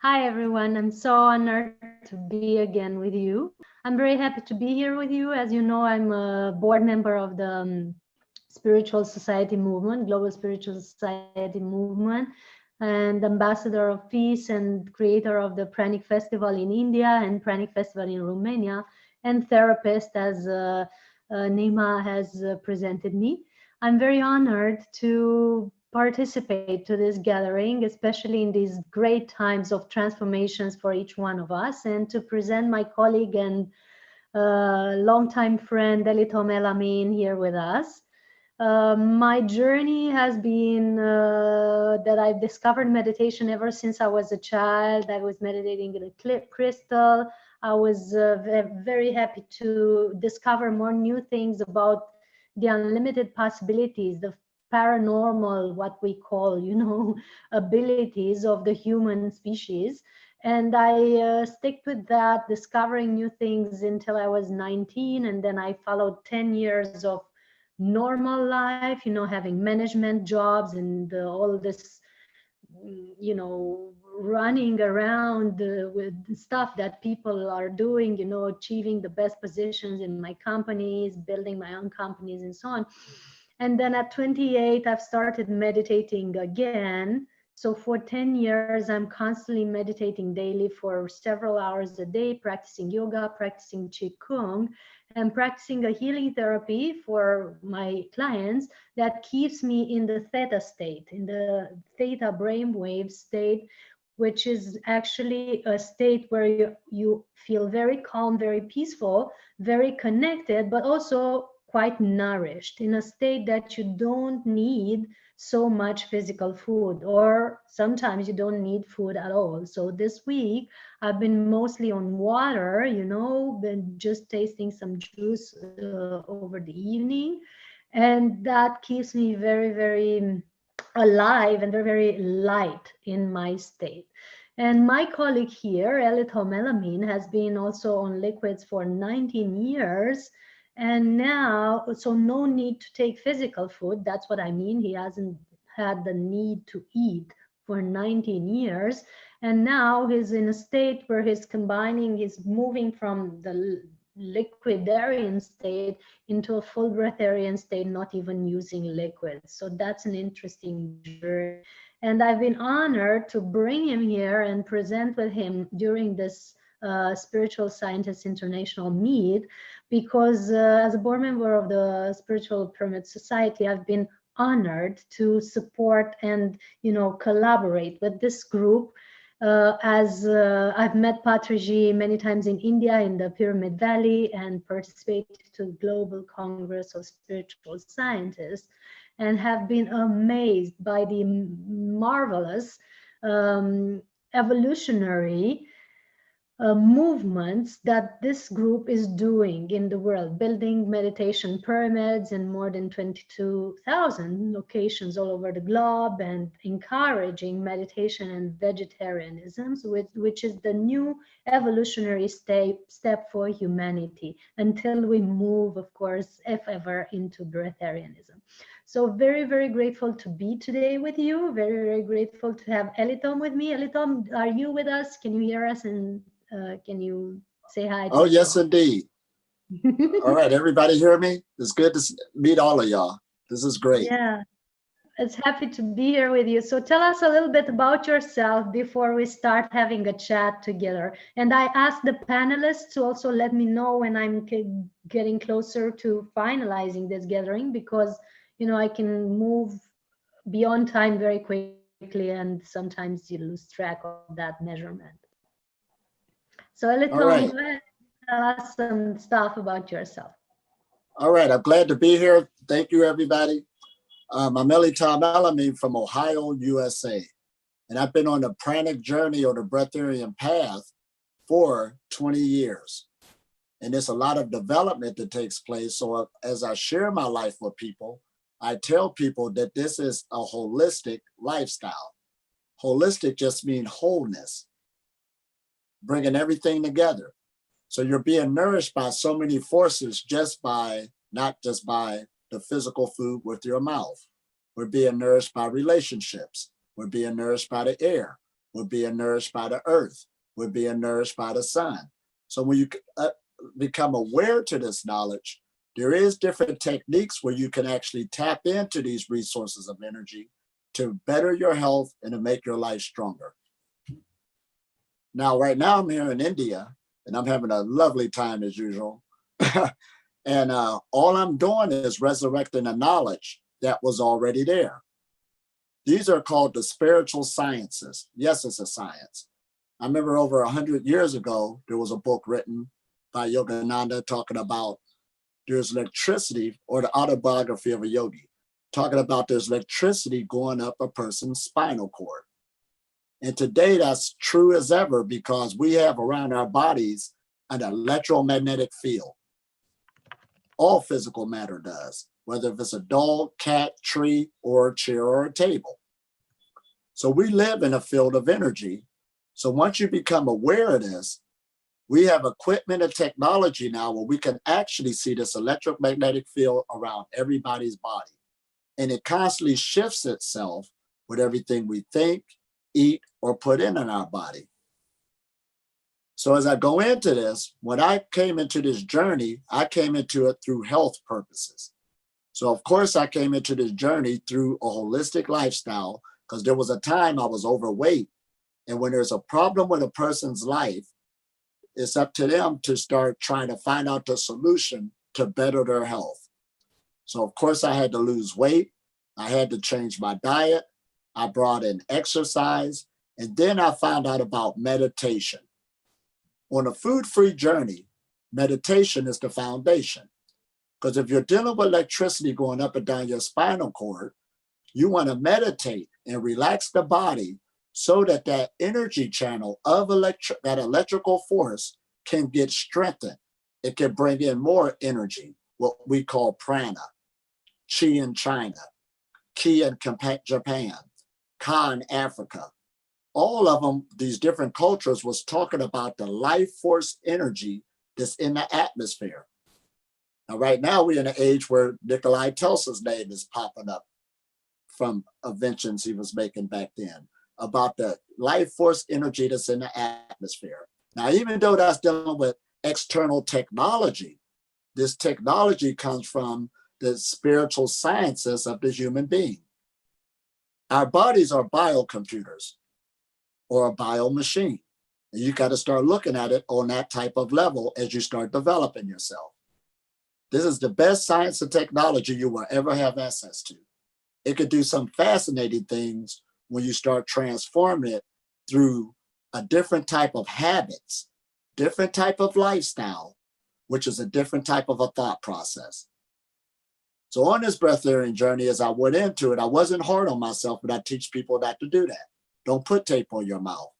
Hi, everyone. I'm so honored to be again with you. I'm very happy to be here with you. As you know, I'm a board member of the Spiritual Society Movement, Global Spiritual Society Movement, and ambassador of peace and creator of the Pranic Festival in India and Pranic Festival in Romania, and therapist, as Nima has presented me. I'm very honored to participate to this gathering, especially in these great times of transformations for each one of us, and to present my colleague and longtime friend Elitom El-Amin here with us. My journey has been that I've discovered meditation ever since I was a child. I was meditating in a crystal. I was very happy to discover more new things about the unlimited possibilities, the paranormal, what we call, abilities of the human species. And I stick with that, discovering new things until I was 19. And then I followed 10 years of normal life, having management jobs and all this, running around with stuff that people are doing, achieving the best positions in my companies, building my own companies and so on. And then at 28, I've started meditating again. So for 10 years, I'm constantly meditating daily for several hours a day, practicing yoga, practicing Qigong, and practicing a healing therapy for my clients that keeps me in the theta state, in the theta brainwave state, which is actually a state where you feel very calm, very peaceful, very connected, but also quite nourished, in a state that you don't need so much physical food, or sometimes you don't need food at all. So this week I've been mostly on water, been just tasting some juice over the evening, and that keeps me very, very alive and very, very light in my state. And my colleague here, Elitom El-Amin, has been also on liquids for 19 years. And now, so no need to take physical food. That's what I mean. He hasn't had the need to eat for 19 years. And now he's in a state where he's moving from the liquidarian state into a full breatharian state, not even using liquids. So that's an interesting journey. And I've been honored to bring him here and present with him during this Spiritual Scientists International meet, because as a board member of the Spiritual Pyramid Society, I've been honored to support and collaborate with this group. As I've met Patriji many times in India, in the Pyramid Valley, and participated to Global Congress of Spiritual Scientists, and have been amazed by the marvelous evolutionary movements that this group is doing in the world, building meditation pyramids in more than 22,000 locations all over the globe, and encouraging meditation and vegetarianism, which is the new evolutionary step for humanity, until we move, of course, if ever, into breatharianism. So very, very grateful to be today with you. Very, very grateful to have Elitom with me. Elitom, are you with us? Can you hear us? And can you say hi to Oh, yes, indeed. All right, everybody hear me? It's good to meet all of y'all. This is great. Yeah, it's happy to be here with you. So tell us a little bit about yourself before we start having a chat together. And I asked the panelists to also let me know when I'm getting closer to finalizing this gathering, because, I can move beyond time very quickly, and sometimes you lose track of that measurement. So Elitom, right. Go ahead, tell us some stuff about yourself. All right, I'm glad to be here. Thank you, everybody. I'm Elitom El-Amin from Ohio, USA. And I've been on the pranic journey or the breatharian path for 20 years. And there's a lot of development that takes place. So as I share my life with people, I tell people that this is a holistic lifestyle. Holistic just means wholeness, bringing everything together. So you're being nourished by so many forces not just by the physical food with your mouth. We're being nourished by relationships. We're being nourished by the air. We're being nourished by the earth. We're being nourished by the sun. So when you become aware to this knowledge, there is different techniques where you can actually tap into these resources of energy to better your health and to make your life stronger. Now, right now I'm here in India and I'm having a lovely time as usual. And all I'm doing is resurrecting the knowledge that was already there. These are called the spiritual sciences. Yes, it's a science. I remember over 100 years ago, there was a book written by Yogananda talking about there's electricity, or the autobiography of a yogi, talking about there's electricity going up a person's spinal cord. And today that's true as ever because we have around our bodies an electromagnetic field. All physical matter does, whether if it's a dog, cat, tree, or a chair or a table. So we live in a field of energy. So once you become aware of this, we have equipment and technology now where we can actually see this electromagnetic field around everybody's body. And it constantly shifts itself with everything we think, eat, or put in our body. So as I go into this, when I came into this journey, I came into it through health purposes. So of course I came into this journey through a holistic lifestyle because there was a time I was overweight. And when there's a problem with a person's life, it's up to them to start trying to find out the solution to better their health. So of course I had to lose weight. I had to change my diet. I brought in exercise. And then I found out about meditation. On a food-free journey, meditation is the foundation. Because if you're dealing with electricity going up and down your spinal cord, you want to meditate and relax the body so that that energy channel of that electrical force can get strengthened. It can bring in more energy, what we call prana, chi in China, ki in Japan, ka in Africa. All of them, these different cultures was talking about the life force energy that's in the atmosphere. Now, right now we're in an age where Nikolai Tesla's name is popping up from inventions he was making back then, about the life force energy that's in the atmosphere. Now, even though that's dealing with external technology, this technology comes from the spiritual sciences of the human being. Our bodies are biocomputers or a bio machine. And you got to start looking at it on that type of level as you start developing yourself. This is the best science and technology you will ever have access to. It could do some fascinating things when you start transforming it through a different type of habits, different type of lifestyle, which is a different type of a thought process. So on this breatharian journey, as I went into it, I wasn't hard on myself, but I teach people not to do that. Don't put tape on your mouth.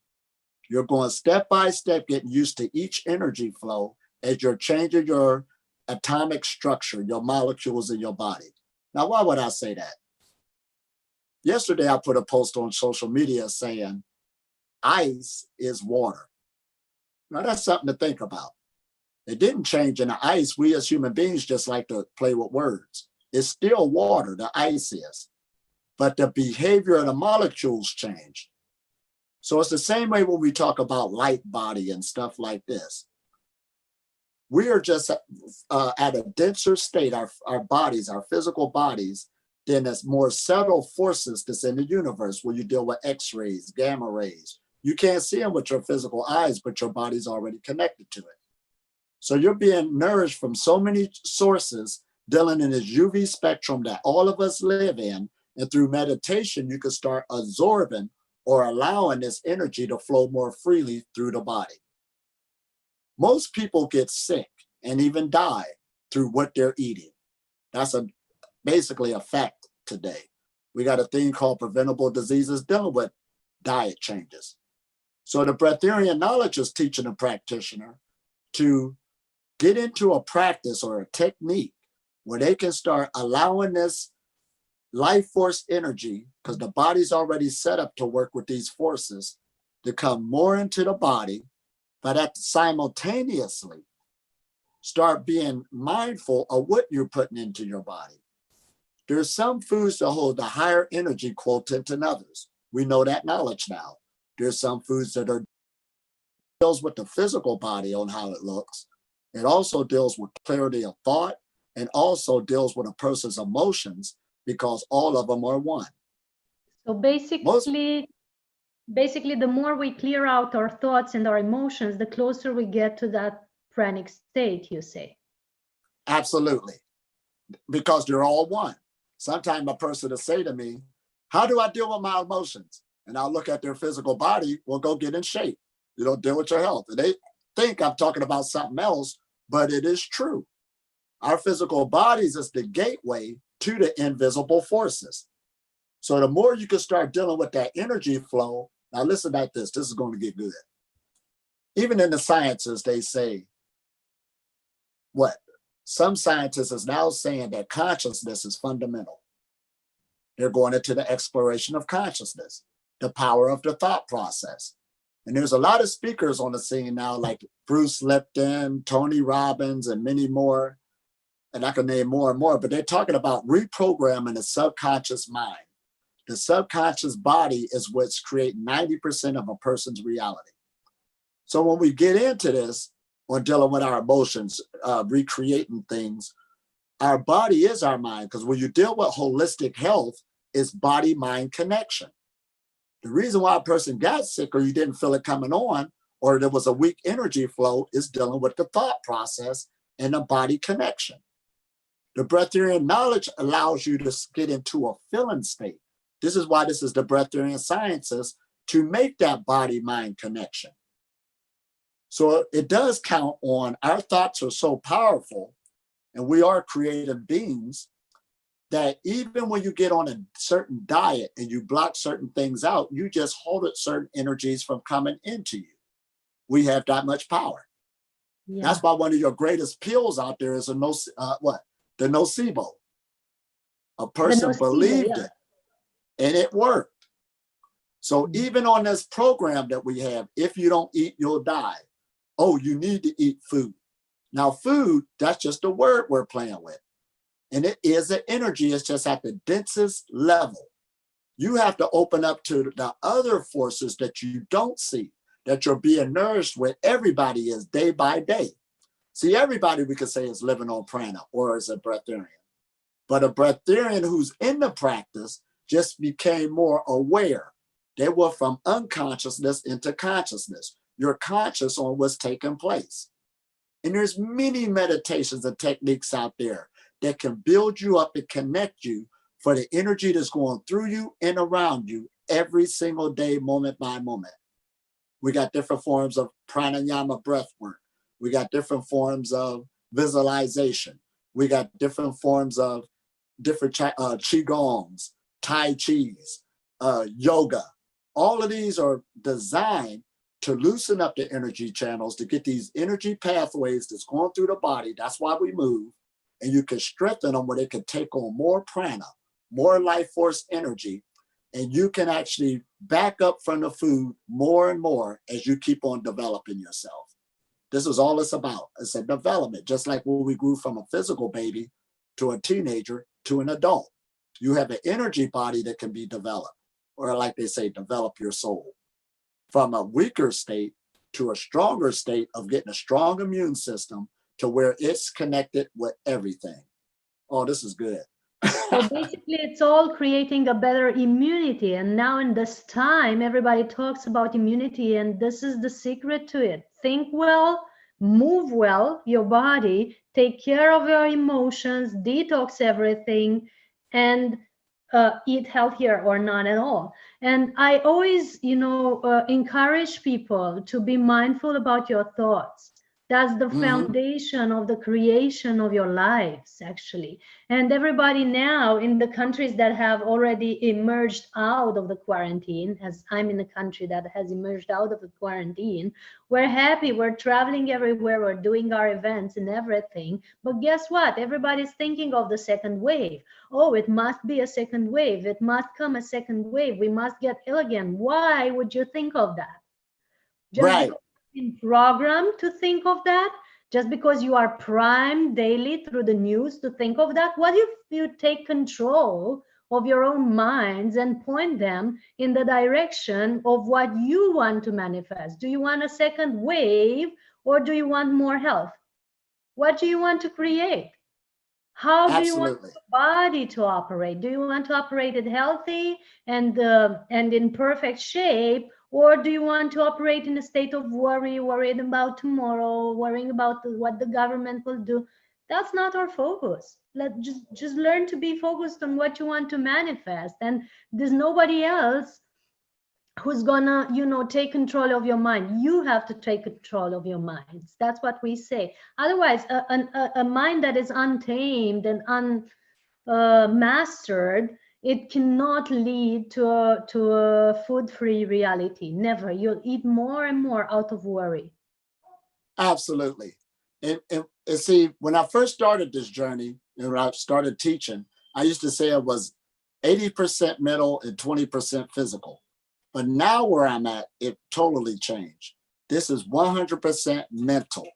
You're going step by step, getting used to each energy flow as you're changing your atomic structure, your molecules in your body. Now, why would I say that? Yesterday, I put a post on social media saying, ice is water. Now, that's something to think about. It didn't change in the ice. We as human beings just like to play with words. It's still water, the ice is. But the behavior of the molecules change. So it's the same way when we talk about light body and stuff like this. We are just at a denser state, our bodies, our physical bodies, than there's more subtle forces that's in the universe where you deal with X-rays, gamma rays. You can't see them with your physical eyes, but your body's already connected to it. So you're being nourished from so many sources dealing in this UV spectrum that all of us live in. And through meditation, you can start absorbing or allowing this energy to flow more freely through the body. Most people get sick and even die through what they're eating. That's basically a fact today. We got a thing called preventable diseases dealing with diet changes. So the breatharian knowledge is teaching a practitioner to get into a practice or a technique where they can start allowing this life force energy, because the body's already set up to work with these forces, to come more into the body, but at simultaneously start being mindful of what you're putting into your body. There's some foods that hold a higher energy quotient than others. We know that knowledge now. There's some foods that are deals with the physical body on how it looks. It also deals with clarity of thought and also deals with a person's emotions because all of them are one. So basically, the more we clear out our thoughts and our emotions, the closer we get to that pranic state, you say? Absolutely, because they're all one. Sometimes a person will say to me, how do I deal with my emotions? And I'll look at their physical body, well, go get in shape. You know, deal with your health. And they think I'm talking about something else, but it is true. Our physical bodies is the gateway to the invisible forces. So the more you can start dealing with that energy flow, now listen at this, this is going to get good. Even in the sciences, they say, what? Some scientists is now saying that consciousness is fundamental. They're going into the exploration of consciousness, the power of the thought process. And there's a lot of speakers on the scene now, like Bruce Lipton, Tony Robbins, and many more. And I can name more and more, but they're talking about reprogramming the subconscious mind. The subconscious body is what's creating 90% of a person's reality. So when we get into this, on dealing with our emotions, recreating things, our body is our mind, because when you deal with holistic health, it's body-mind connection. The reason why a person got sick or you didn't feel it coming on, or there was a weak energy flow, is dealing with the thought process and the body connection. The breatharian knowledge allows you to get into a feeling state. This is why this is the breatharian sciences, to make that body-mind connection. So it does count on, our thoughts are so powerful, and we are creative beings, that even when you get on a certain diet and you block certain things out, you just hold it certain energies from coming into you. We have that much power. Yeah. That's why one of your greatest pills out there is the nocebo. A person believed it, and it worked. So even on this program that we have, if you don't eat, you'll die. Oh, you need to eat food. Now food, that's just a word we're playing with. And it is an energy, it's just at the densest level. You have to open up to the other forces that you don't see, that you're being nourished with. Everybody is day by day. See, everybody we could say is living on prana or is a breatharian. But a breatharian who's in the practice just became more aware. They were from unconsciousness into consciousness. You're conscious on what's taking place. And there's many meditations and techniques out there that can build you up and connect you for the energy that's going through you and around you every single day, moment by moment. We got different forms of pranayama breath work. We got different forms of visualization. We got different forms of different qigongs, tai chis, yoga. All of these are designed to loosen up the energy channels, to get these energy pathways that's going through the body. That's why we move. And you can strengthen them where they can take on more prana, more life force energy, and you can actually back up from the food more and more as you keep on developing yourself. This is all it's about. It's a development, just like when we grew from a physical baby to a teenager to an adult. You have an energy body that can be developed, or like they say, develop your soul. From a weaker state to a stronger state of getting a strong immune system to where it's connected with everything. Oh, this is good. So basically, it's all creating a better immunity. And now in this time, everybody talks about immunity, and this is the secret to it. Think well, move well, your body, take care of your emotions, detox everything, and eat healthier or not at all. And I always, encourage people to be mindful about your thoughts. That's the foundation of the creation of your lives, actually. And everybody now in the countries that have already emerged out of the quarantine, as I'm in a country that has emerged out of the quarantine, we're happy, we're traveling everywhere, we're doing our events and everything. But guess what? Everybody's thinking of the second wave. Oh, it must be a second wave. It must come a second wave. We must get ill again. Why would you think of that? Just right. Because you've been programmed to think of that? Just because you are primed daily through the news to think of that? What if you take control of your own minds and point them in the direction of what you want to manifest. Do you want a second wave, or do you want more health? What do you want to create? How do you want Absolutely. your body to operate? Do you want to operate it healthy and in perfect shape, or do you want to operate in a state of worry, worried about tomorrow, worrying about what the government will do? That's not our focus. Let just learn to be focused on what you want to manifest, and there's nobody else who's gonna, you know, take control of your mind. You have to take control of your minds. That's what we say. Otherwise, a mind that is untamed and unmastered, it cannot lead to a food-free reality. Never. You'll eat more and more out of worry. Absolutely. And see, when I first started this journey, and when I started teaching, I used to say it was 80% mental and 20% physical. But now where I'm at, it totally changed. This is 100% mental.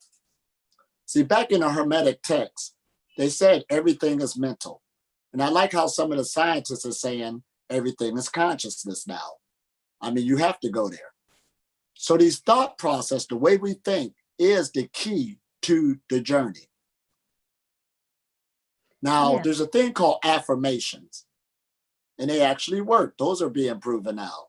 See, back in the Hermetic text, they said everything is mental. And I like how some of the scientists are saying everything is consciousness now. I mean, you have to go there. So these thought process, the way we think, is the key to the journey. Now, there's a thing called affirmations, and they actually work. Those are being proven now.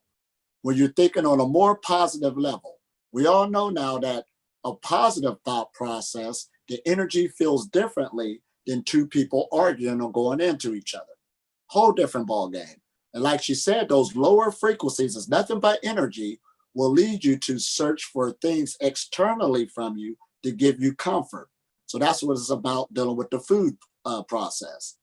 When you're thinking on a more positive level, we all know now that a positive thought process, the energy feels differently than two people arguing or going into each other. Whole different ball game. And like she said, those lower frequencies is nothing but energy will lead you to search for things externally from you to give you comfort. So that's what it's about, dealing with the food process.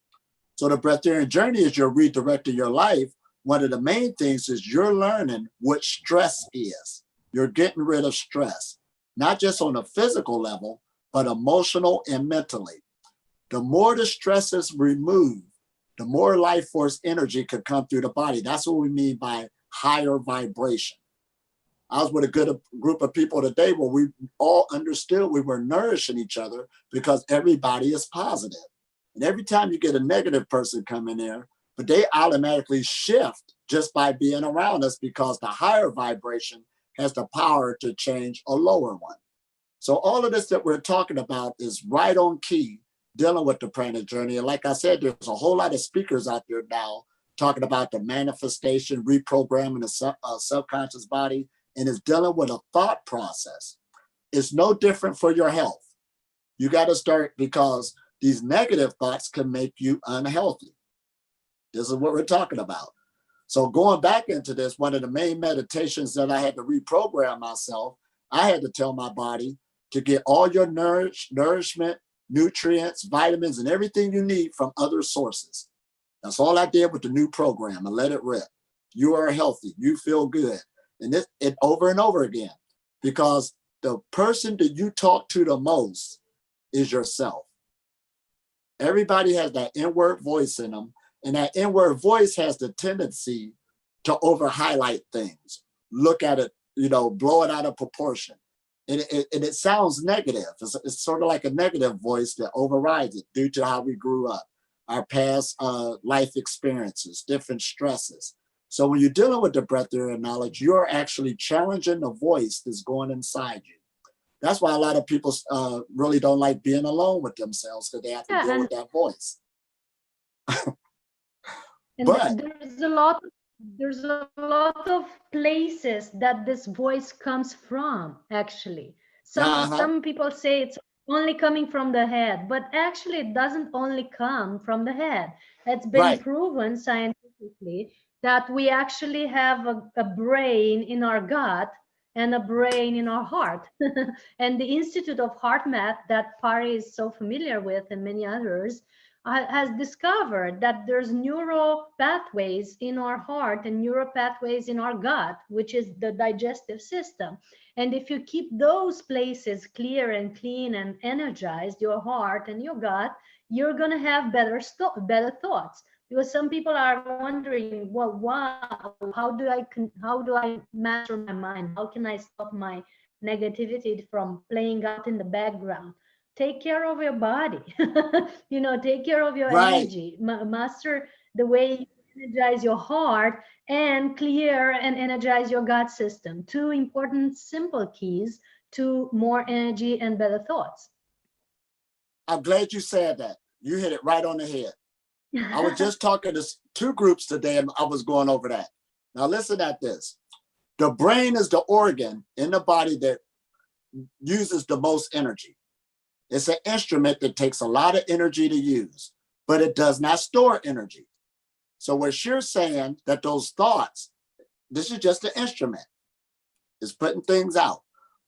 So the breatharian journey is you're redirecting your life. One of the main things is you're learning what stress is. You're getting rid of stress, not just on a physical level, but emotional and mentally. The more the stress is removed, the more life force energy could come through the body. That's what we mean by higher vibration. I was with a good group of people today where we all understood we were nourishing each other because everybody is positive. And every time you get a negative person come in there, but they automatically shift just by being around us because the higher vibration has the power to change a lower one. So all of this that we're talking about is right on key dealing with the pranic journey. And like I said, there's a whole lot of speakers out there now talking about the manifestation, reprogramming the subconscious body, and it's dealing with a thought process. It's no different for your health. You got to start, because these negative thoughts can make you unhealthy. This is what we're talking about. So going back into this, one of the main meditations that I had to reprogram myself, I had to tell my body to get all your nourishment, nutrients, vitamins, and everything you need from other sources. That's all I did with the new program, and let it rip. You are healthy. You feel good. And it over and over again, because the person that you talk to the most is yourself. Everybody has that inward voice in them, and that inward voice has the tendency to over highlight things, look at it, you know, blow it out of proportion. And it sounds negative. It's sort of like a negative voice that overrides it due to how we grew up, our past life experiences, different stresses. So when you're dealing with the breatharian knowledge, you're actually challenging the voice that's going inside you. That's why a lot of people really don't like being alone with themselves, because they have to deal with that voice. But there's a lot of places that this voice comes from, actually. Some people say it's only coming from the head, but actually it doesn't only come from the head. It's been proven scientifically that we actually have a brain in our gut and a brain in our heart. And the Institute of Heart Math that Pari is so familiar with, and many others, has discovered that there's neural pathways in our heart and neural pathways in our gut, which is the digestive system. And if you keep those places clear and clean and energized, your heart and your gut, you're going to have better thoughts. Because some people are wondering, well, wow, how do I master my mind? How can I stop my negativity from playing out in the background? Take care of your body. You know, take care of your energy. Master the way energize your heart and clear and energize your gut system. Two important simple keys to more energy and better thoughts. I'm glad you said that. You hit it right on the head. I was just talking to two groups today and I was going over that. Now listen at this. The brain is the organ in the body that uses the most energy. It's an instrument that takes a lot of energy to use, but it does not store energy. So what you're saying that those thoughts, this is just an instrument. It's putting things out,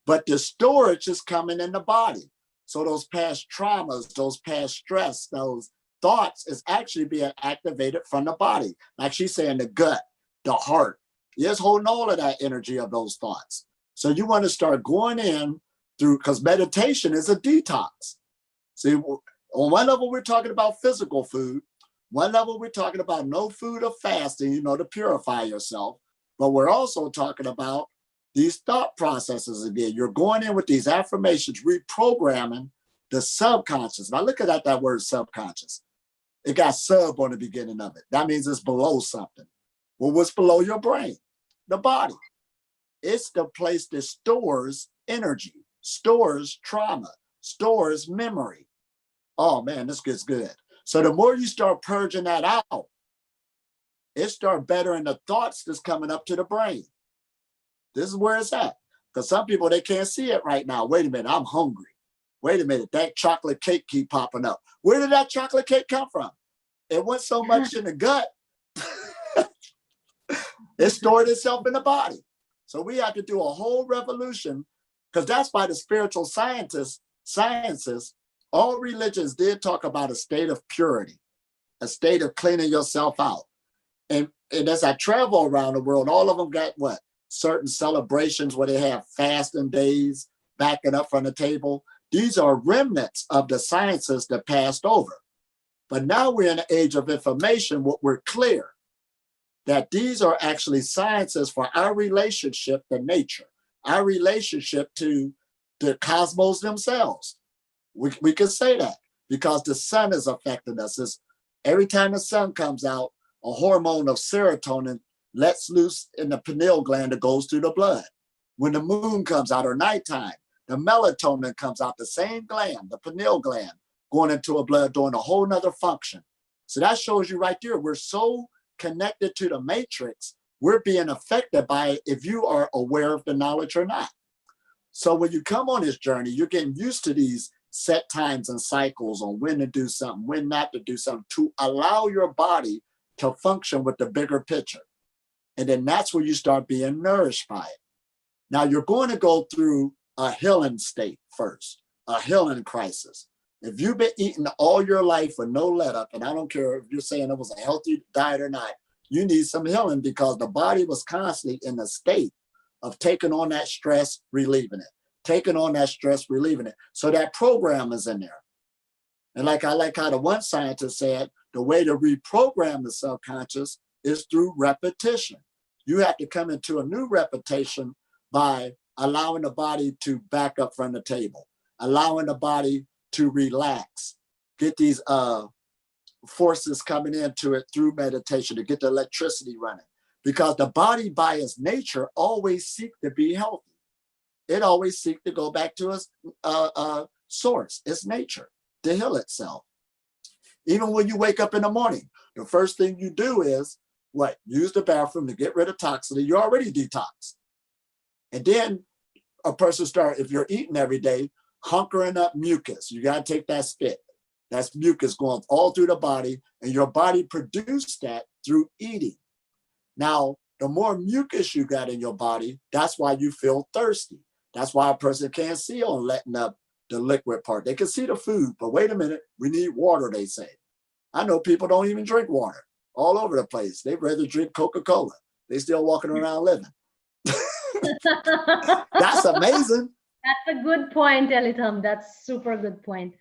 but the storage is coming in the body. So those past traumas, those past stress, those thoughts is actually being activated from the body. Like she's saying, the gut, the heart, it's holding all of that energy of those thoughts. So you want to start going in through, because meditation is a detox. See, on one level, we're talking about physical food. One level, we're talking about no food or fasting, you know, to purify yourself. But we're also talking about these thought processes again. You're going in with these affirmations, reprogramming the subconscious. Now look at that word subconscious. It got sub on the beginning of it. That means it's below something. Well, what's below your brain? The body. It's the place that stores energy, stores trauma, stores memory. Oh man, this gets good. So the more you start purging that out, it start bettering the thoughts that's coming up to the brain. This is where it's at. Because some people, they can't see it right now. Wait a minute, I'm hungry. Wait a minute, that chocolate cake keep popping up. Where did that chocolate cake come from? It went so much in the gut, it stored itself in the body. So we have to do a whole revolution, because that's why the spiritual sciences, all religions did talk about a state of purity, a state of cleaning yourself out. And as I travel around the world, all of them got what? Certain celebrations where they have fasting days, backing up from the table. These are remnants of the sciences that passed over. But now we're in an age of information, what we're clear, that these are actually sciences for our relationship to nature, our relationship to the cosmos themselves. We can say that because the sun is affecting us. It's, every time the sun comes out, a hormone of serotonin lets loose in the pineal gland that goes through the blood. When the moon comes out or nighttime, the melatonin comes out, the same gland, the pineal gland, going into a blood, doing a whole nother function. So that shows you right there, we're so connected to the matrix, we're being affected by it if you are aware of the knowledge or not. So when you come on this journey, you're getting used to these set times and cycles on when to do something, when not to do something, to allow your body to function with the bigger picture. And then that's where you start being nourished by it. Now you're going to go through a healing state first, a healing crisis. If you've been eating all your life with no let up, and I don't care if you're saying it was a healthy diet or not, you need some healing because the body was constantly in a state of taking on that stress, relieving it, taking on that stress, relieving it. So that program is in there. And I like how the one scientist said, the way to reprogram the subconscious is through repetition. You have to come into a new repetition by allowing the body to back up from the table, allowing the body to relax, get these forces coming into it through meditation to get the electricity running. Because the body by its nature always seeks to be healthy. It always seeks to go back to its source, its nature, to heal itself. Even when you wake up in the morning, the first thing you do is what? Use the bathroom to get rid of toxicity. You're already detoxed. And then a person start, if you're eating every day, hunkering up mucus. You got to take that spit. That's mucus going all through the body, and your body produces that through eating. Now, the more mucus you got in your body, that's why you feel thirsty. That's why a person can't see on letting up the liquid part. They can see the food, but wait a minute, we need water, they say. I know people don't even drink water all over the place. They'd rather drink Coca-Cola. They still walking around living. That's amazing. That's a good point, Elitom. That's super good point.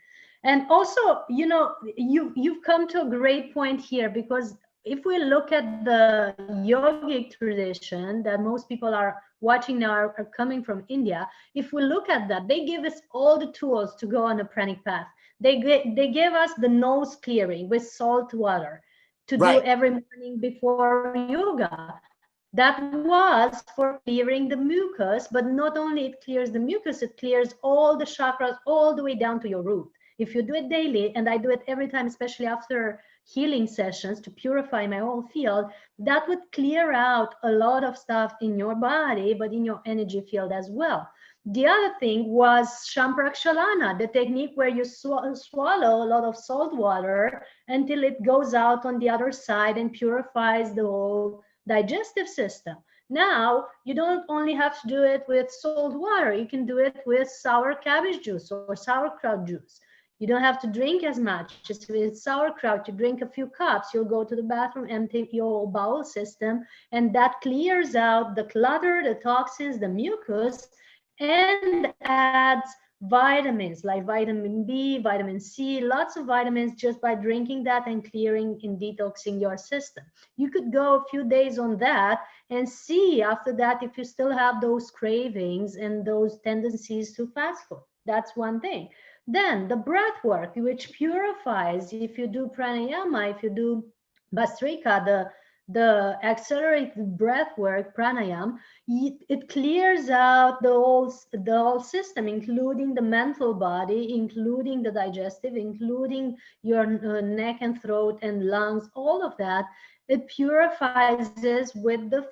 And also, you know, you've come to a great point here, because if we look at the yogic tradition that most people are watching now are coming from India, if we look at that, they give us all the tools to go on a pranic path. They give us the nose clearing with salt water. to do every morning before yoga. That was for clearing the mucus, but not only it clears the mucus, it clears all the chakras all the way down to your root. If you do it daily, and I do it every time, especially after healing sessions to purify my whole field, that would clear out a lot of stuff in your body, but in your energy field as well. The other thing was Shamprakshalana, the technique where you swallow a lot of salt water until it goes out on the other side and purifies the whole digestive system. Now, you don't only have to do it with salt water, you can do it with sour cabbage juice or sauerkraut juice. You don't have to drink as much. Just with sauerkraut, you drink a few cups, you'll go to the bathroom, empty your bowel system, and that clears out the clutter, the toxins, the mucus, and adds vitamins like vitamin B, vitamin C, lots of vitamins just by drinking that and clearing and detoxing your system. You could go a few days on that and see after that if you still have those cravings and those tendencies to fast food. That's one thing. Then the breath work, which purifies. If you do pranayama, if you do Bastrika, the accelerated breath work, pranayam, it clears out the whole system, including the mental body, including the digestive, including your neck and throat and lungs, all of that. It purifies this with the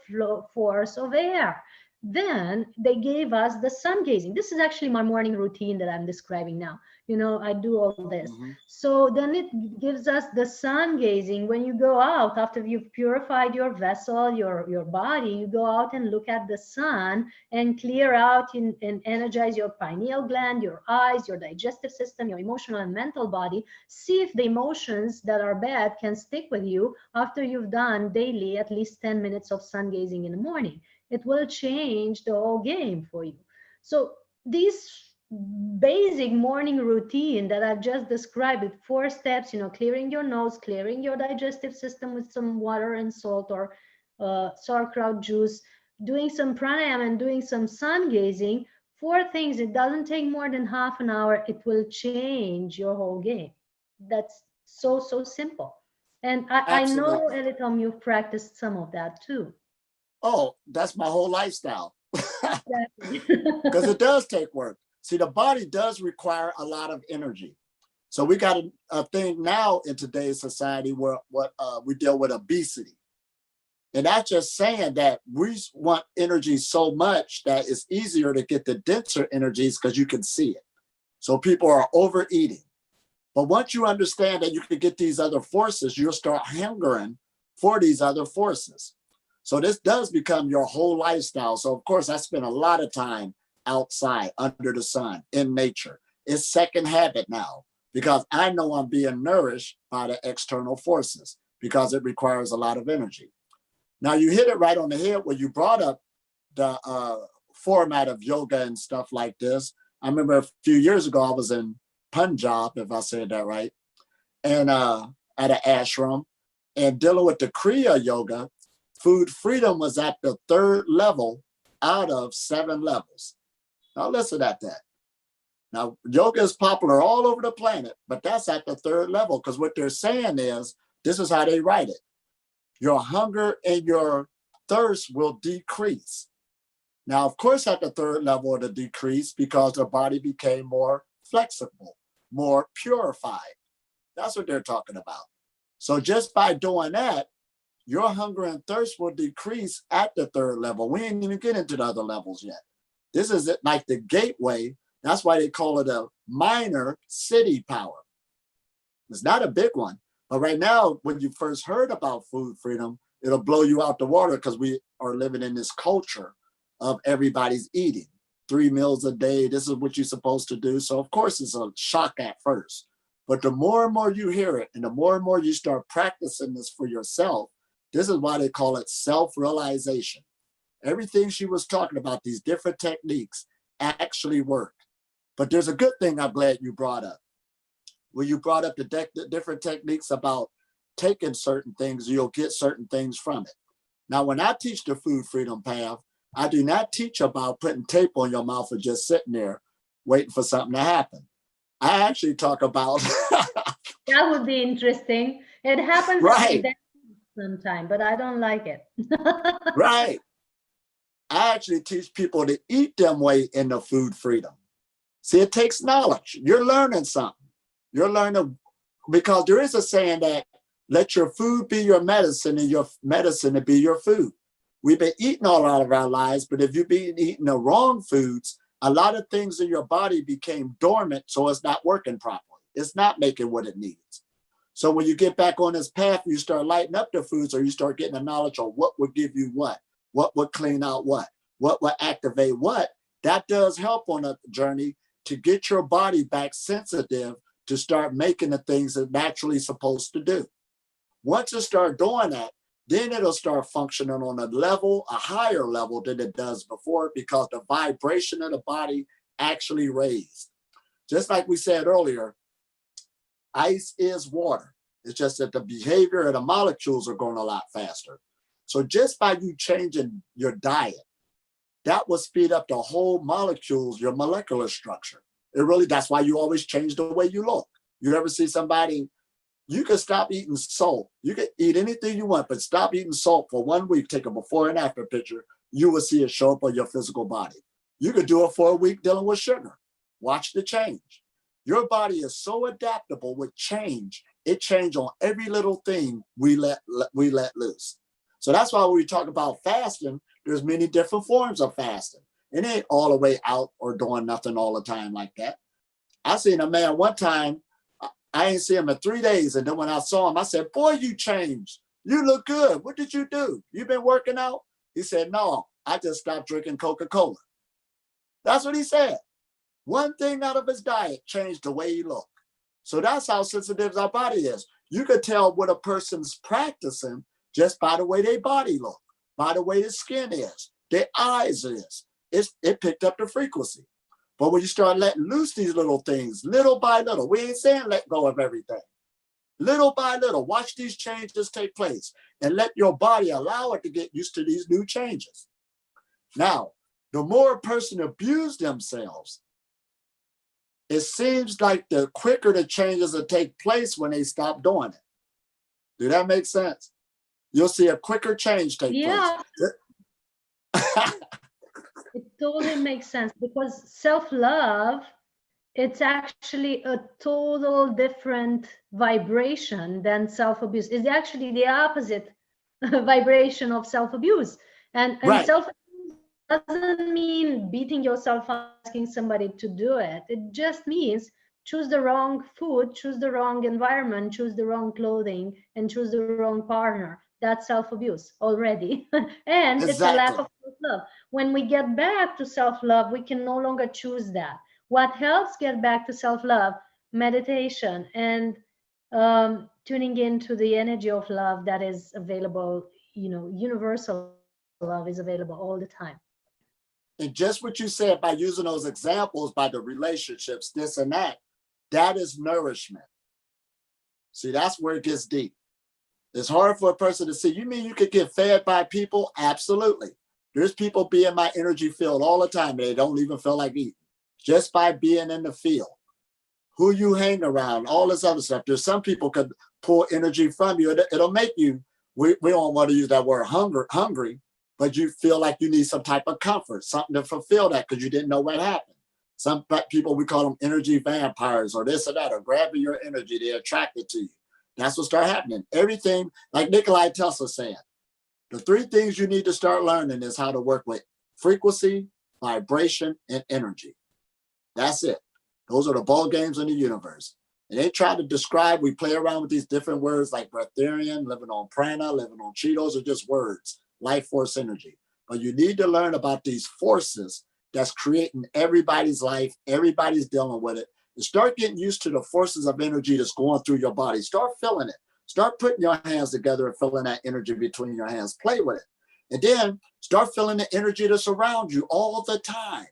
force of air. Then they gave us the sun gazing. This is actually my morning routine that I'm describing now. You know, I do all this. So then it gives us the sun gazing. When you go out, after you've purified your vessel, your body, you go out and look at the sun and clear out and energize your pineal gland, your eyes, your digestive system, your emotional and mental body. See if the emotions that are bad can stick with you after you've done daily at least 10 minutes of sun gazing in the morning. It will change the whole game for you. So these basic morning routine that I've just described with 4 steps, you know, clearing your nose, clearing your digestive system with some water and salt or sauerkraut juice, doing some pranayama and doing some sun gazing, 4 things. It doesn't take more than half an hour. It will change your whole game. That's so simple. And I know, Elitom, you've practiced some of that too. Oh, that's my whole lifestyle. Because it does take work. See, the body does require a lot of energy. So we got a thing now in today's society where we deal with obesity. And that's just saying that we want energy so much that it's easier to get the denser energies because you can see it. So people are overeating. But once you understand that you can get these other forces, you'll start hungering for these other forces. So this does become your whole lifestyle. So of course, I spend a lot of time outside under the sun in nature. It's second habit now because I know I'm being nourished by the external forces because it requires a lot of energy. Now you hit it right on the head when you brought up the format of yoga and stuff like this. I remember a few years ago, I was in Punjab, if I said that right, and at an ashram and dealing with the Kriya yoga. Food freedom was at the 3rd level out of 7 levels. Now listen at that. Now yoga is popular all over the planet, but that's at the 3rd level because what they're saying is, this is how they write it. Your hunger and your thirst will decrease. Now, of course, at the 3rd level, it'll decrease because the body became more flexible, more purified. That's what they're talking about. So just by doing that, your hunger and thirst will decrease at the 3rd level. We ain't even get into the other levels yet. This is like the gateway. That's why they call it a minor city power. It's not a big one. But right now, when you first heard about food freedom, it'll blow you out the water because we are living in this culture of everybody's eating 3 meals a day. This is what you're supposed to do. So of course, it's a shock at first. But the more and more you hear it and the more you start practicing this for yourself, this is why they call it self-realization. Everything she was talking about, these different techniques, actually work. But there's a good thing I'm glad you brought up. When you brought up the different techniques about taking certain things, you'll get certain things from it. Now, when I teach the food freedom path, I do not teach about putting tape on your mouth and just sitting there waiting for something to happen. I actually talk about... That would be interesting. It happens right. accidentally sometime, but I don't like it. Right. I actually teach people to eat them way in the food freedom. See, it takes knowledge. You're learning something. You're learning, because there is a saying that let your food be your medicine and your medicine to be your food. We've been eating all out of our lives, but if you've been eating the wrong foods, a lot of things in your body became dormant, so it's not working properly. It's not making what it needs. So when you get back on this path, you start lighting up the foods, or you start getting the knowledge of what would give you what would clean out what would activate what. That does help on a journey to get your body back sensitive to start making the things it's naturally supposed to do. Once you start doing that, then it'll start functioning on a higher level than it does before, because the vibration of the body actually raised. Just like we said earlier, ice is water. It's just that the behavior of the molecules are going a lot faster. So just by you changing your diet, that will speed up the whole molecules, your molecular structure. That's why you always change the way you look. You ever see somebody, you can stop eating salt. You can eat anything you want, but stop eating salt for 1 week, take a before and after picture, you will see it show up on your physical body. You could do it for a week dealing with sugar. Watch the change. Your body is so adaptable with change. It changes on every little thing we let loose. So that's why when we talk about fasting, there's many different forms of fasting. It ain't all the way out or doing nothing all the time like that. I seen a man one time, I ain't seen him in 3 days. And then when I saw him, I said, boy, you changed. You look good. What did you do? You been working out? He said, no, I just stopped drinking Coca-Cola. That's what he said. One thing out of his diet changed the way he looked. So that's how sensitive our body is. You could tell what a person's practicing just by the way their body look, by the way their skin is, their eyes is. It picked up the frequency. But when you start letting loose these little things, little by little, we ain't saying let go of everything. Little by little, watch these changes take place and let your body allow it to get used to these new changes. Now, the more a person abuses themselves, it seems like the quicker the changes will take place when they stop doing it. Do that make sense? You'll see a quicker change take place. It totally makes sense, because self-love, it's actually a total different vibration than self-abuse. It's actually the opposite vibration of self-abuse. And right. Self-abuse doesn't mean beating yourself up, asking somebody to do it. It just means choose the wrong food, choose the wrong environment, choose the wrong clothing, and choose the wrong partner. That's self-abuse already. And exactly. It's a lack of self-love. When we get back to self-love, we can no longer choose that. What helps get back to self-love? Meditation and tuning into the energy of love that is available, universal love is available all the time. And just what you said, by using those examples, by the relationships, this and that is nourishment. See, that's where it gets deep. It's hard for a person to see. You mean you could get fed by people? Absolutely. There's people be in my energy field all the time and they don't even feel like eating, just by being in the field. Who you hang around, all this other stuff. There's some people could pull energy from you. It'll make you, we don't want to use that word hungry, but you feel like you need some type of comfort, something to fulfill that because you didn't know what happened. Some people, we call them energy vampires or this or that, or grabbing your energy, they're attracted to you. That's what start happening. Everything, like Nikola Tesla said, the 3 things you need to start learning is how to work with frequency, vibration, and energy. That's it. Those are the ball games in the universe. And they try to describe, we play around with these different words like breatharian, living on prana, living on chi. Those are just words, life force energy. But you need to learn about these forces that's creating everybody's life. Everybody's dealing with it. And start getting used to the forces of energy that's going through your body. Start feeling it. Start putting your hands together and feeling that energy between your hands. Play with it. And then start feeling the energy that's around you all the time.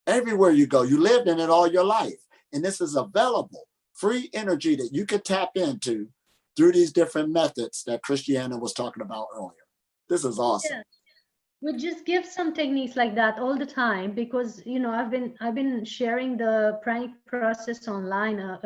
Everywhere you go, you lived in it all your life. And this is available, free energy that you can tap into through these different methods that Christiana was talking about earlier. This is awesome. Yeah. We just give some techniques like that all the time because, I've been sharing the Pranic process online, a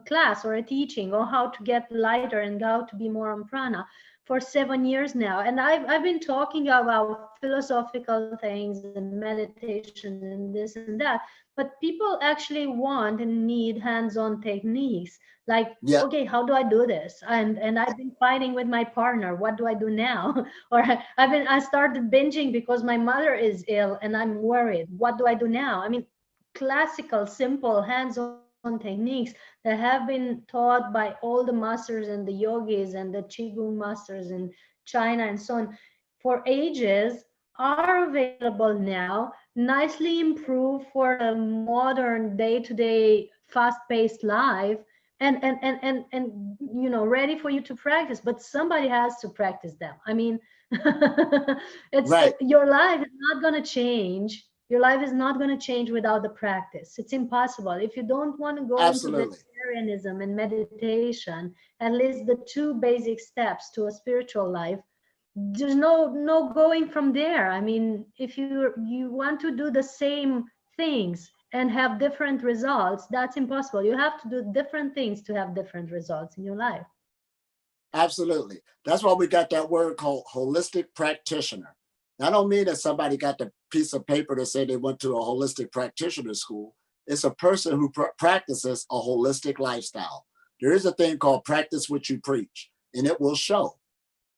class or a teaching or how to get lighter and how to be more on prana. for 7 years now, and I've been talking about philosophical things and meditation and this and that, but people actually want and need hands-on techniques. Like, Yeah, okay, how do I do this? And I've been fighting with my partner. What do I do now? Or I started binging because my mother is ill and I'm worried. What do I do now? I mean, classical, simple, hands-on techniques that have been taught by all the masters and the yogis and the qigong masters in China and so on for ages are available now, nicely improved for a modern day-to-day fast-paced life, and you know, ready for you to practice. But somebody has to practice them. I mean, it's right. your life is not going to change. Your life is not going to change without the practice. It's impossible. If you don't want to go into Absolutely. vegetarianism and meditation, at least the two basic steps to a spiritual life, there's no going from there. I mean, if you want to do the same things and have different results, that's impossible. You have to do different things to have different results in your life. Absolutely. That's why we got that word called holistic practitioner. I don't mean that somebody got the piece of paper to say they went to a holistic practitioner school. It's a person who practices a holistic lifestyle. There is a thing called practice what you preach, and it will show.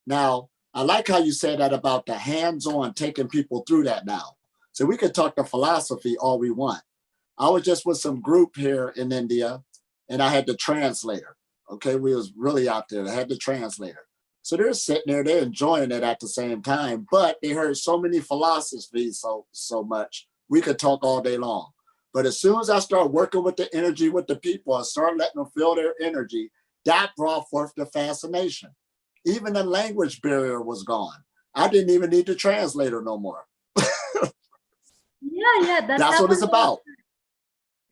Now, I like how you said that about the hands-on, taking people through that now. So we could talk the philosophy all we want. I was just with some group here in India, and I had the translator. Okay, we was really out there. I had the translator. So they're sitting there, they're enjoying it at the same time, but they heard so many philosophies so much, we could talk all day long. But as soon as I start working with the energy with the people, I start letting them feel their energy, that brought forth the fascination. Even the language barrier was gone. I didn't even need the translator no more. Yeah, that That's what it's happens. about.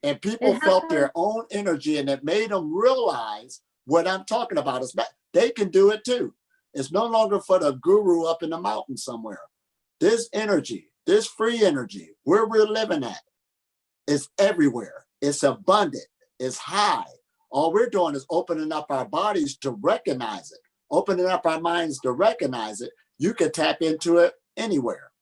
And people It felt happens. their own energy, and it made them realize what I'm talking about. It's not, they can do it too. It's no longer for the guru up in the mountain somewhere. This energy, this free energy, where we're living at, is everywhere. It's abundant. It's high. All we're doing is opening up our bodies to recognize it, opening up our minds to recognize it. You can tap into it anywhere.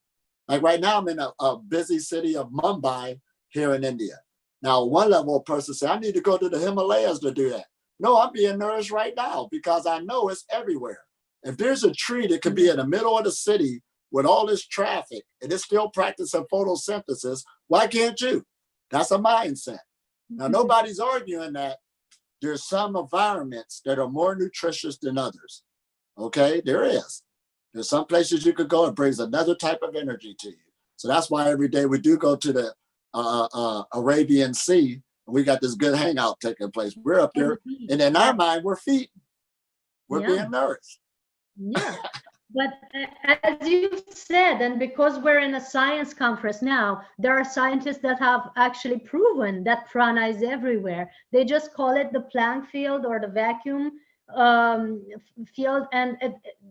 Like right now, I'm in a busy city of Mumbai here in India. Now, one level of person say, I need to go to the Himalayas to do that. No, I'm being nourished right now because I know it's everywhere. If there's a tree that could be in the middle of the city with all this traffic and it's still practicing photosynthesis, why can't you? That's a mindset. Now, nobody's arguing that there's some environments that are more nutritious than others. Okay, there is. There's some places you could go, it brings another type of energy to you. So that's why every day we do go to the Arabian Sea. We got this good hangout taking place. We're up there, and in our mind, we're feeding. We're being nourished. Yeah. But as you said, and because we're in a science conference now, there are scientists that have actually proven that prana is everywhere. They just call it the Planck field or the vacuum field. And,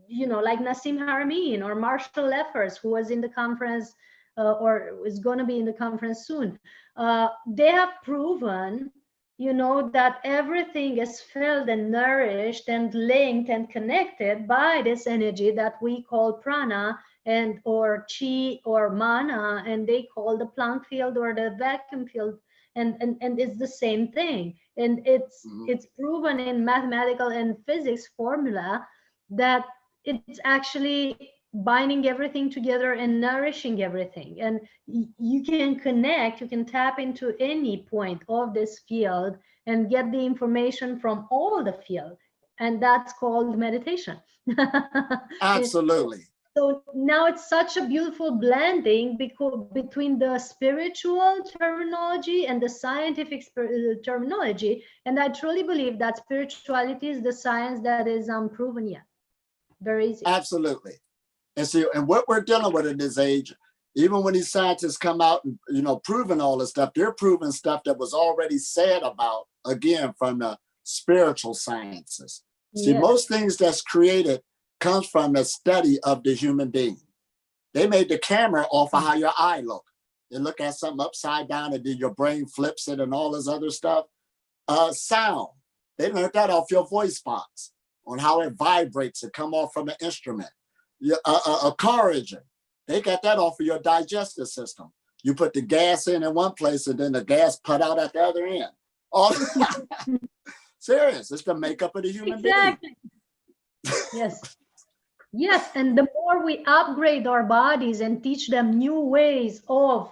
you know, like Nassim Haramein or Marshall Leffers, who was in the conference or is going to be in the conference soon. They have proven, you know, that everything is filled and nourished and linked and connected by this energy that we call prana and or chi or mana, and they call the Planck field or the vacuum field, and it's the same thing. And it's proven in mathematical and physics formula that it's actually binding everything together and nourishing everything. And you can connect, you can tap into any point of this field and get the information from all the field. And that's called meditation. Absolutely. So now it's such a beautiful blending between the spiritual terminology and the scientific terminology. And I truly believe that spirituality is the science that is unproven yet. Very easy. Absolutely. And see, and what we're dealing with in this age, even when these scientists come out and, you know, proving all this stuff, they're proving stuff that was already said about, again, from the spiritual sciences. See, most things that's created comes from the study of the human being. They made the camera off of how your eye look. They look at something upside down and then your brain flips it and all this other stuff. Sound, they learned that off your voice box. on how it vibrates to come off from an instrument. A car engine, they got that off of your digestive system. You put the gas in one place and then the gas put out at the other end. All serious, it's the makeup of the human being. Yes. Yes, and the more we upgrade our bodies and teach them new ways of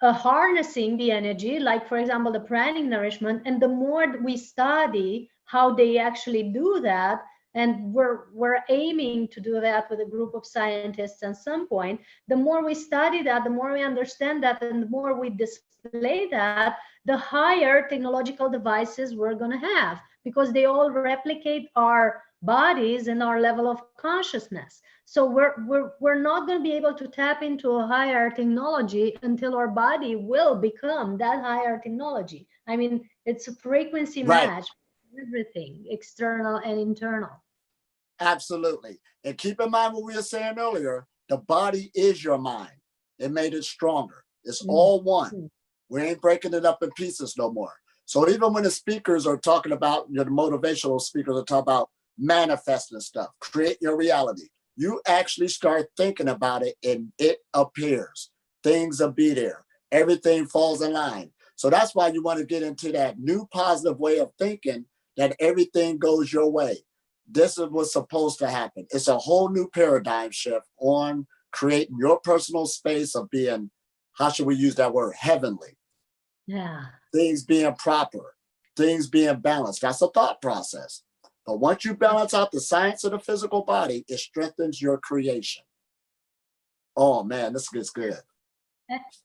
harnessing the energy, like for example, the pranic nourishment, and the more we study how they actually do that, and we're aiming to do that with a group of scientists at some point, the more we study that, the more we understand that, and the more we display that, the higher technological devices we're going to have, because they all replicate our bodies and our level of consciousness. So we're not going to be able to tap into a higher technology until our body will become that higher technology. I mean, it's a frequency match, everything, external and internal. Absolutely. And keep in mind what we were saying earlier, the body is your mind. It made it stronger. It's all one. We ain't breaking it up in pieces no more. So even when the speakers are talking about, the motivational speakers are talking about manifesting stuff, create your reality. You actually start thinking about it and it appears. Things will be there. Everything falls in line. So that's why you want to get into that new positive way of thinking, that everything goes your way. This is what's supposed to happen. It's a whole new paradigm shift on creating your personal space of being, how should we use that word? Heavenly. Yeah. Things being proper, things being balanced. That's a thought process. But once you balance out the science of the physical body, it strengthens your creation. Oh man, this gets good.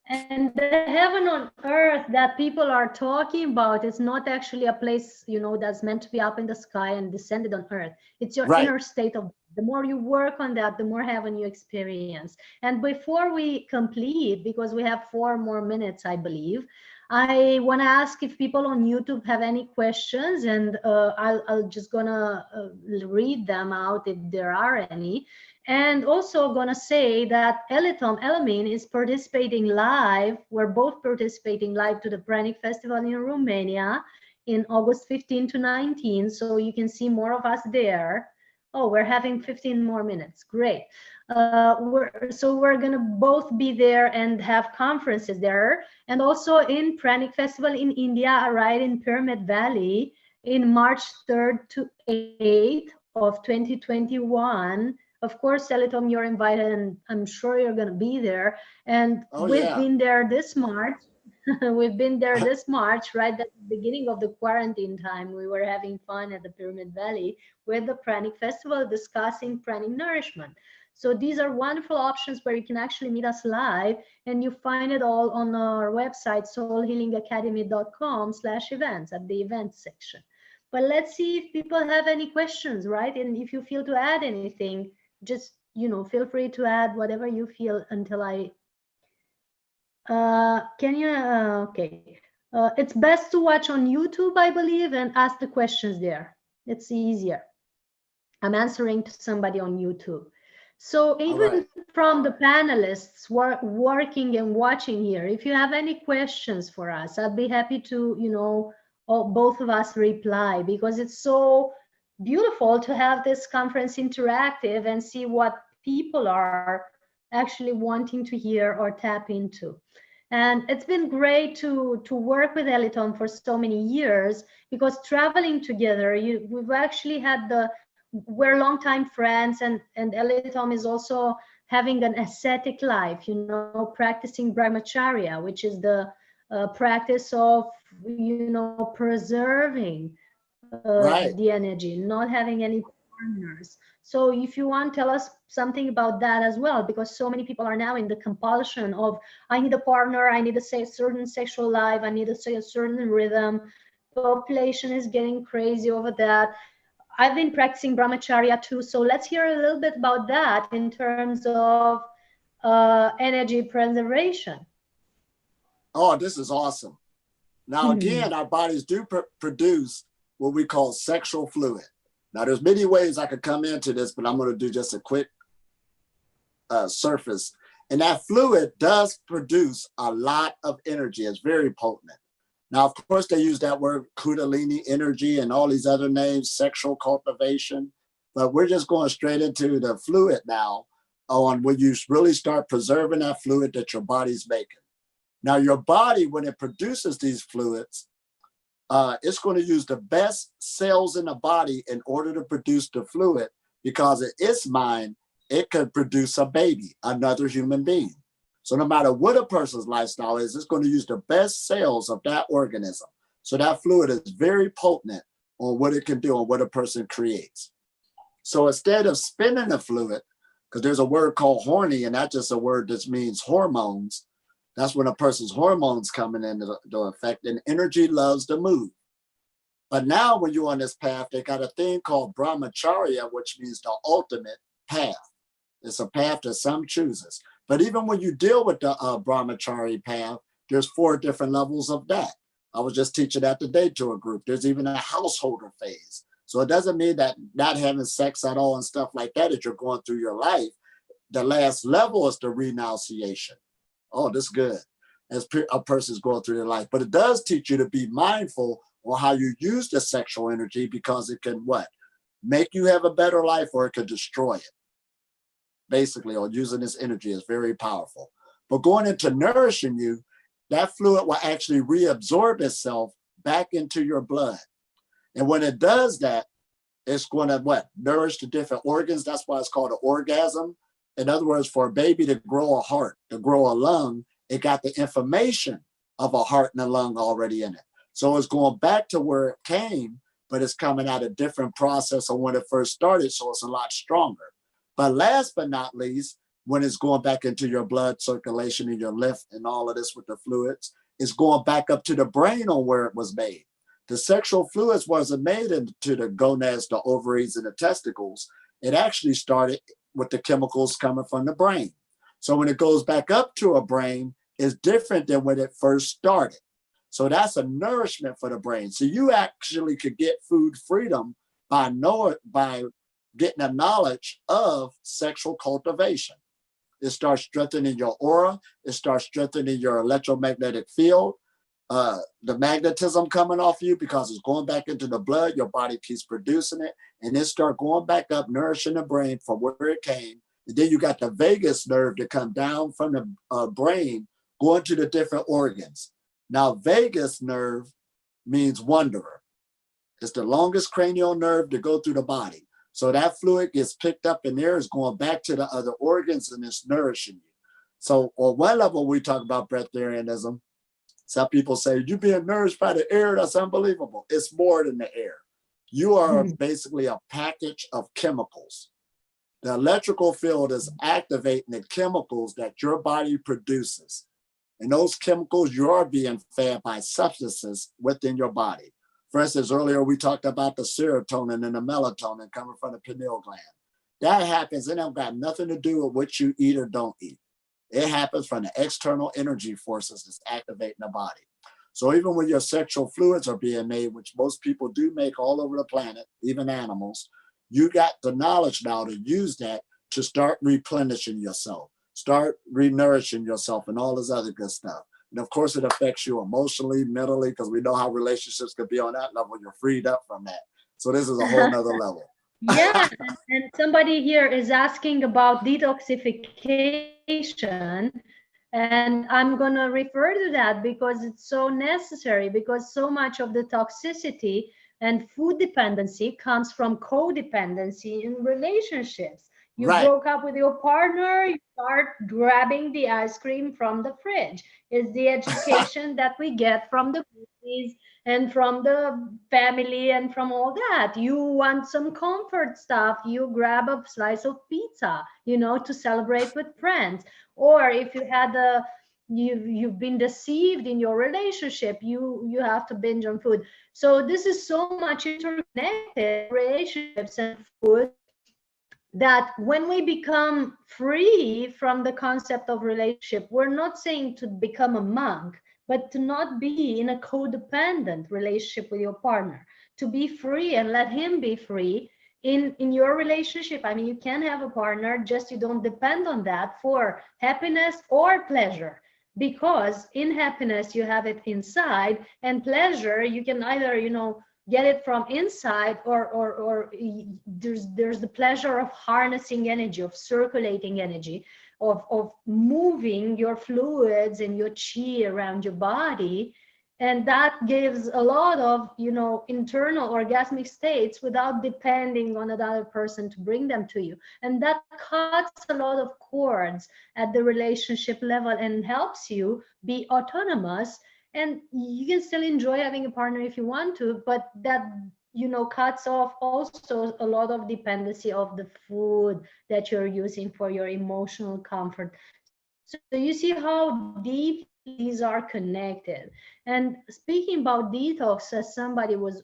And the heaven on earth that people are talking about is not actually a place, that's meant to be up in the sky and descended on earth. It's your inner state of, the more you work on that, the more heaven you experience. And before we complete, because we have 4 more minutes, I believe, I want to ask if people on YouTube have any questions, and I'll just gonna read them out if there are any. And also gonna say that Elitom El-Amin is participating live. We're both participating live to the Pranic Festival in Romania in August 15 to 19. So you can see more of us there. Oh, we're having 15 more minutes. Great. We're gonna both be there and have conferences there. And also in Pranic Festival in India, right in Pyramid Valley, in March 3rd to 8th of 2021. Of course, Elitom, you're invited, and I'm sure you're going to be there. And we've been there this March. We've been there this March, right at the beginning of the quarantine time. We were having fun at the Pyramid Valley with the Pranic Festival discussing pranic nourishment. So these are wonderful options where you can actually meet us live, and you find it all on our website, soulhealingacademy.com/events at the events section. But let's see if people have any questions, right? And if you feel to add anything, just feel free to add whatever you feel until I okay, it's best to watch on YouTube, I believe, and ask the questions there. It's easier. I'm answering to somebody on YouTube. So even from the panelists working and watching here, if you have any questions for us, I'd be happy to both of us reply, because it's so beautiful to have this conference interactive and see what people are actually wanting to hear or tap into. And it's been great to work with Elitom for so many years, because traveling together, we've actually had we're longtime friends, and Elitom is also having an ascetic life, practicing brahmacharya, which is the practice of, preserving the energy, not having any partners. So if you want, tell us something about that as well, because so many people are now in the compulsion of, I need a partner, I need a certain sexual life, I need a certain rhythm. Population is getting crazy over that. I've been practicing brahmacharya too, so let's hear a little bit about that in terms of energy preservation. Oh, this is awesome. Now, again, our bodies do produce what we call sexual fluid. Now, there's many ways I could come into this, but I'm going to do just a quick surface. And that fluid does produce a lot of energy. It's very potent. Now, of course, they use that word Kundalini energy and all these other names, sexual cultivation. But we're just going straight into the fluid now on when you really start preserving that fluid that your body's making. Now, your body, when it produces these fluids, it's going to use the best cells in the body in order to produce the fluid, because in its mind, it could produce a baby, another human being. So no matter what a person's lifestyle is, it's going to use the best cells of that organism. So that fluid is very potent on what it can do and what a person creates. So instead of spinning the fluid, because there's a word called horny, and that's just a word that means hormones. That's when a person's hormones coming into effect, and energy loves to move. But now when you're on this path, they got a thing called brahmacharya, which means the ultimate path. It's a path that some chooses. But even when you deal with the brahmacharya path, there's 4 different levels of that. I was just teaching that today to a group. There's even a householder phase. So it doesn't mean that not having sex at all and stuff like that as you're going through your life. The last level is the renunciation. Oh, this is good. As a person's going through their life. But it does teach you to be mindful on how you use the sexual energy, because it can what? Make you have a better life, or it could destroy it. Basically, or using this energy is very powerful. But going into nourishing you, that fluid will actually reabsorb itself back into your blood. And when it does that, it's going to what? Nourish the different organs. That's why it's called an orgasm. In other words, for a baby to grow a heart, to grow a lung, it got the information of a heart and a lung already in it. So it's going back to where it came, but it's coming out a different process of when it first started, so it's a lot stronger. But last but not least, when it's going back into your blood circulation and your lymph and all of this with the fluids, it's going back up to the brain on where it was made. The sexual fluids wasn't made into the gonads, the ovaries, and the testicles. It actually started with the chemicals coming from the brain. So when it goes back up to a brain, it's different than when it first started. So that's a nourishment for the brain. So you actually could get food freedom by getting a knowledge of sexual cultivation. It starts strengthening your aura. It starts strengthening your electromagnetic field. The magnetism coming off you, because it's going back into the blood. Your body keeps producing it, and it start going back up, nourishing the brain from where it came. And then you got the vagus nerve to come down from the brain, going to the different organs. Now, vagus nerve means wanderer. It's the longest cranial nerve to go through the body. So that fluid gets picked up in there, is going back to the other organs, and it's nourishing you. So on one level, we talk about breatharianism. Some people say, you're being nourished by the air. That's unbelievable. It's more than the air. You are basically a package of chemicals. The electrical field is activating the chemicals that your body produces. And those chemicals, you are being fed by substances within your body. For instance, earlier we talked about the serotonin and the melatonin coming from the pineal gland. That happens, and it don't got nothing to do with what you eat or don't eat. It happens from the external energy forces that's activating the body. So even when your sexual fluids are being made, which most people do make all over the planet, even animals, you got the knowledge now to use that to start replenishing yourself, start renourishing yourself, and all this other good stuff. And of course, it affects you emotionally, mentally, because we know how relationships could be on that level. You're freed up from that. So this is a whole nother level. Yeah, and somebody here is asking about detoxification, and I'm going to refer to that because it's so necessary, because so much of the toxicity and food dependency comes from codependency in relationships. You broke up with your partner, you start grabbing the ice cream from the fridge. It's the education that we get from the movies and from the family and from all that. You want some comfort stuff, you grab a slice of pizza, you know, to celebrate with friends. Or if you had you've been deceived in your relationship, you have to binge on food. So this is so much interconnected, relationships and food, that when we become free from the concept of relationship, we're not saying to become a monk, but to not be in a codependent relationship with your partner, to be free and let him be free in your relationship. I mean, you can have a partner, just you don't depend on that for happiness or pleasure, because in happiness you have it inside, and pleasure you can either, you know, get it from inside, or there's the pleasure of harnessing energy, of circulating energy, of moving your fluids and your chi around your body. And that gives a lot of, you know, internal orgasmic states without depending on another person to bring them to you. And that cuts a lot of cords at the relationship level and helps you be autonomous. And you can still enjoy having a partner if you want to, but that, you know, cuts off also a lot of dependency of the food that you're using for your emotional comfort. So you see how deeply these are connected. And speaking about detox, as somebody was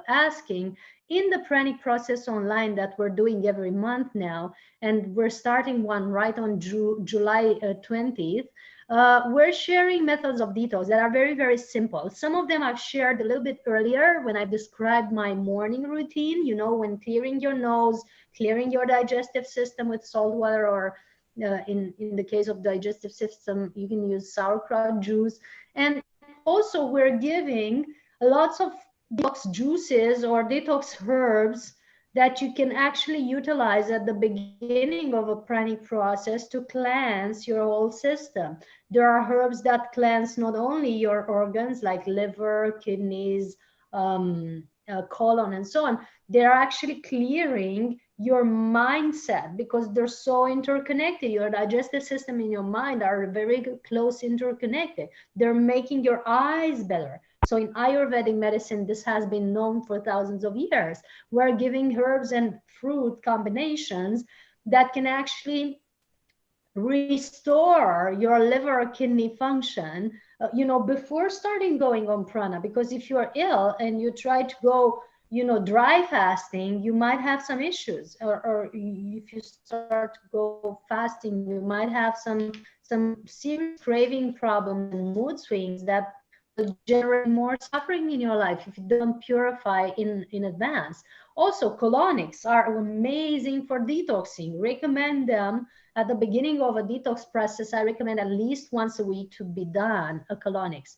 asking, in the Pranic Process Online that we're doing every month now, and we're starting one right on July 20th, we're sharing methods of detox that are very, very simple. Some of them I've shared a little bit earlier when I described my morning routine, you know, when clearing your nose, clearing your digestive system with salt water, or in the case of digestive system, you can use sauerkraut juice. And also we're giving lots of detox juices or detox herbs that you can actually utilize at the beginning of a pranic process to cleanse your whole system. There are herbs that cleanse not only your organs like liver, kidneys, colon, and so on. They're actually clearing your mindset because they're so interconnected. Your digestive system and your mind are very close interconnected. They're making your eyes better. So in Ayurvedic medicine, this has been known for thousands of years. We're giving herbs and fruit combinations that can actually restore your liver or kidney function, you know, before starting going on prana. Because if you're ill and you try to go, you know, dry fasting, you might have some issues, or if you start to go fasting, you might have some serious craving problems and mood swings that will generate more suffering in your life if you don't purify in advance. Also, colonics are amazing for detoxing. Recommend them at the beginning of a detox process. I recommend at least once a week to be done a colonics,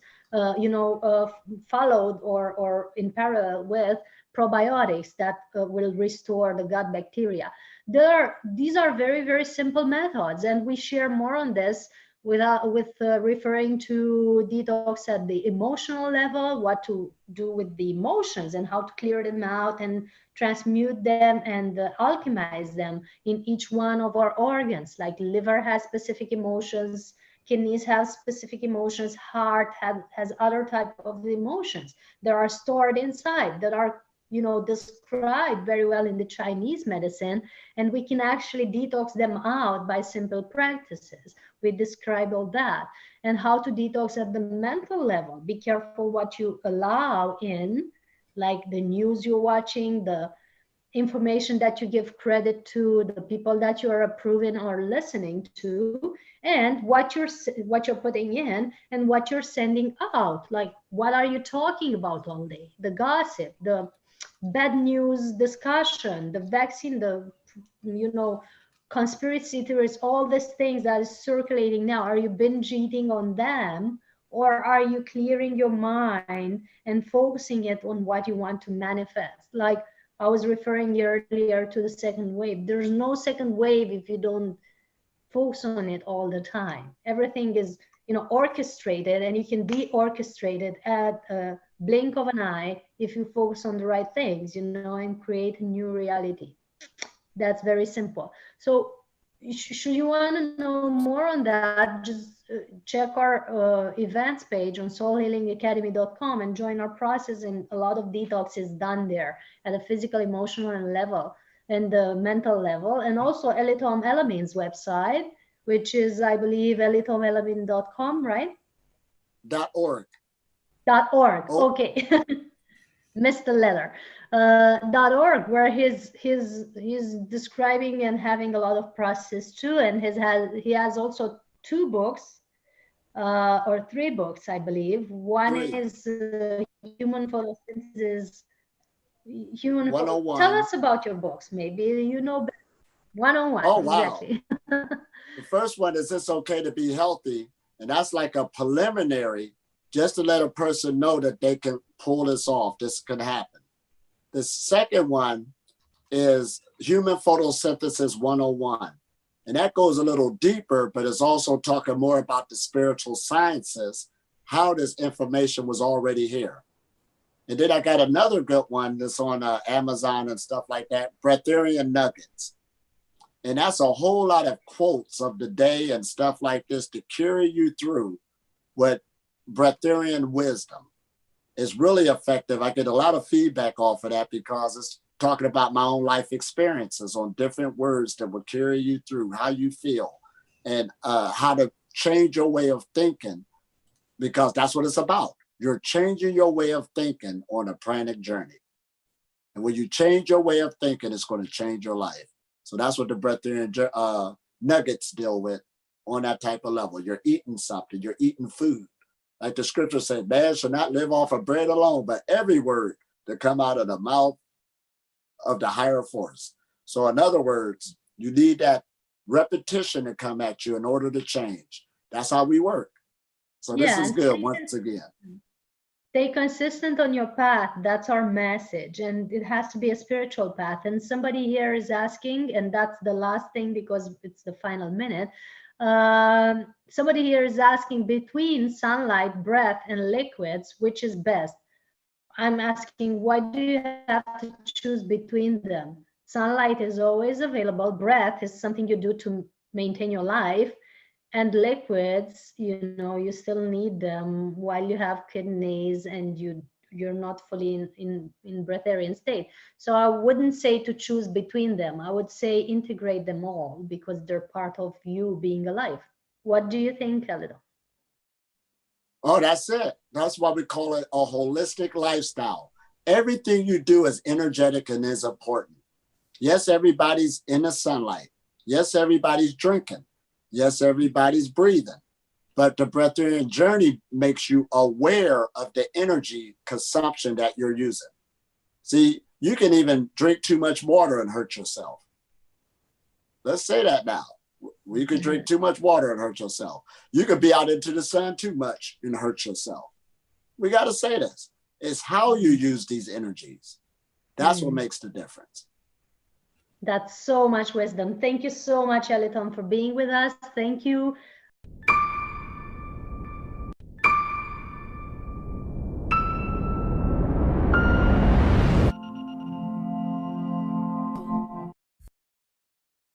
followed or in parallel with probiotics that will restore the gut bacteria. These are very, very simple methods, and we share more on this with referring to detox at the emotional level, what to do with the emotions and how to clear them out and transmute them and alchemize them in each one of our organs. Like liver has specific emotions, kidneys have specific emotions, heart has other type of emotions that are stored inside, that are, you know, described very well in the Chinese medicine, and we can actually detox them out by simple practices. We describe all that, and how to detox at the mental level. Be careful what you allow in, like the news you're watching, the information that you give credit to, the people that you are approving or listening to, and what you're putting in and what you're sending out. Like, what are you talking about all day? The gossip, the bad news discussion, the vaccine, the, you know, conspiracy theories, all these things that is circulating now. Are you binge eating on them, or are you clearing your mind and focusing it on what you want to manifest? Like I was referring earlier to the second wave. There's no second wave if you don't focus on it all the time. Everything is, you know, orchestrated, and you can be orchestrated at a blink of an eye if you focus on the right things, you know, and create a new reality. That's very simple. So should you want to know more on that, just check our events page on soulhealingacademy.com and join our process. And a lot of detox is done there at a physical, emotional, and level, and the mental level. And also Elitom El-Amin's website, which is, I believe, elitomelamin.com, right? .org. .org. Oh. Okay. Missed the letter. .org, where he's describing and having a lot of process too, and he has also 2 books or 3 books, I believe. One is Human Photosynthesis. Human 101. Tell us about your books. Maybe you know 101. Oh, wow. Exactly. The first one is It's Okay to Be Healthy, and that's like a preliminary, just to let a person know that they can pull this off. This can happen. The second one is Human Photosynthesis 101. And that goes a little deeper, but it's also talking more about the spiritual sciences, how this information was already here. And then I got another good one that's on Amazon and stuff like that, Breatharian Nuggets. And that's a whole lot of quotes of the day and stuff like this to carry you through what breatharian wisdom is really effective. I get a lot of feedback off of that because it's talking about my own life experiences on different words that will carry you through how you feel and how to change your way of thinking, because that's what it's about. You're changing your way of thinking on a pranic journey. And when you change your way of thinking, it's going to change your life. So that's what the breatharian nuggets deal with on that type of level. You're eating something, you're eating food. Like the scripture said, man shall not live off of bread alone, but every word that come out of the mouth of the higher force. So in other words, you need that repetition to come at you in order to change. That's how we work. So this is good once again. Stay consistent on your path. That's our message. And it has to be a spiritual path. And somebody here is asking, and that's the last thing because it's the final minute. Somebody here is asking, between sunlight, breath, and liquids, which is best? I'm asking, why do you have to choose between them? Sunlight is always available. Breath is something you do to maintain your life. And liquids, you know, you still need them while you have kidneys and you're not fully in breatharian state. So I wouldn't say to choose between them. I would say integrate them all because they're part of you being alive. What do you think, Elitom? Oh, that's it. That's why we call it a holistic lifestyle. Everything you do is energetic and is important. Yes, everybody's in the sunlight. Yes, everybody's drinking. Yes, everybody's breathing. But the breatharian journey makes you aware of the energy consumption that you're using. See, you can even drink too much water and hurt yourself. Let's say that now. You could drink too much water and hurt yourself. You could be out into the sun too much and hurt yourself. We got to say this. It's how you use these energies. That's what makes the difference. That's so much wisdom. Thank you so much, Elitom, for being with us. Thank you